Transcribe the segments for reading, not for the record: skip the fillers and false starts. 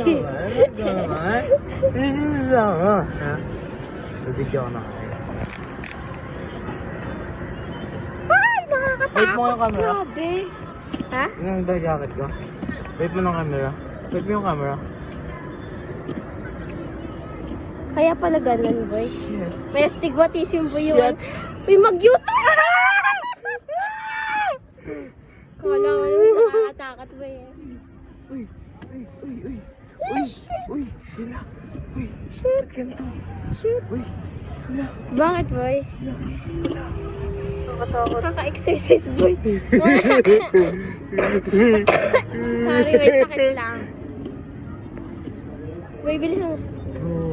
naman. Ha? Bibigyan ko na kayo. Ay, nakakatakot. Wait mo yung camera. Grabe. Ha? Sino yung dog jacket ko? Wait mo ng camera. Wait mo yung camera. Kaya pala ganun, boy. Shit. May astigmatism po yun. Shit. Uy, mag-YouTube! Kala mo naman nakakatakot ba yan? Uy! Uy! Uy! Uy! Uy! Uy! Kila! Uy! Shit! Ganito! Shit. Uy! Kila! Bakit, boy? Nakatakot. Kaka-exercise, boy. Sorry, may sakit lang. Boy, bilis mo.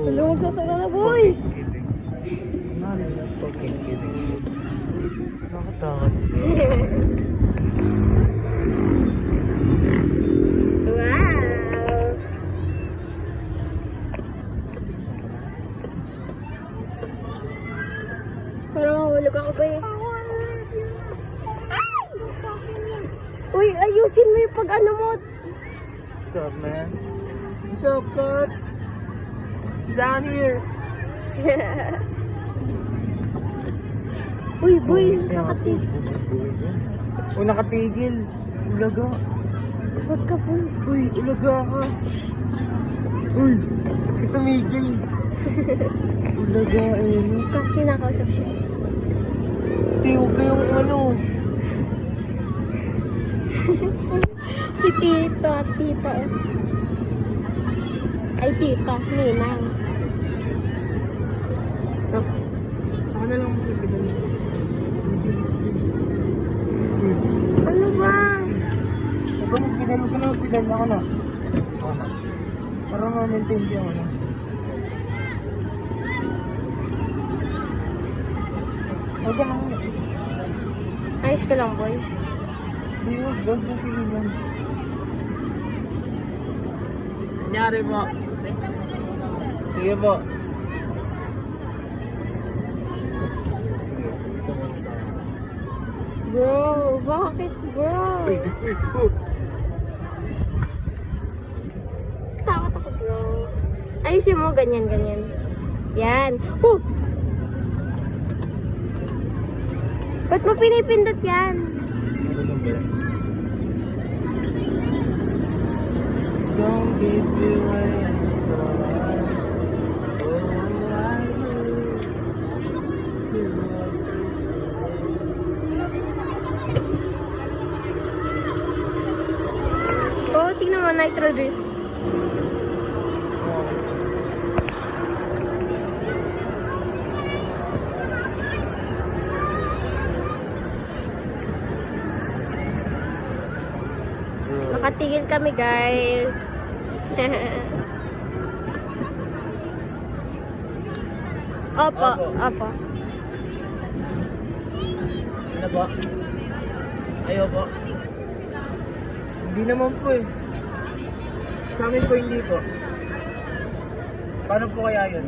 Tulungan sa sana na, boy. Kidding. Not fucking kidding. Nakatakot. Wow. Parang mahulog ako ba eh. Ay! Uy, ayusin mo yung pag-ano mo. What's up, man? What's up, cuz? Down here. Uy, boy, nakatigil. Uy, nakatigil. Ulaga. Huwag ka, boy. Uy, ulaga ka. Uy, bakit tumigil? Ulaga, ayun. Kasi nakausap siya. Hindi, huwag kayong ano. Si Tito, Tito. Ay, Tito, Ninang. Ako na lang magpipidal. Ano ba? Huwag ka magpidal, huwag ka na magpidal. Ako na. Ako na. Para ma-maintain ko ano. Huwag ka lang. Ayos ka lang, boy. Hindi, huwag mo pigilan. Nangyari po. Sige po. Bro, bakit, bro? Takot ako, bro. Ayusin mo, ganyan, ganyan. Yan. Huh! Ba't mo pinipindot yan? Don't give me away. Oh, tingnan mo, nitro drift. Nakatigil kami, guys. Opo, opo. Ano po? Ayaw po. Hindi naman po eh. Sa amin po hindi po. Paano po kaya yun?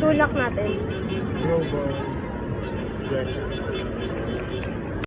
Tulak natin. Global. Yes.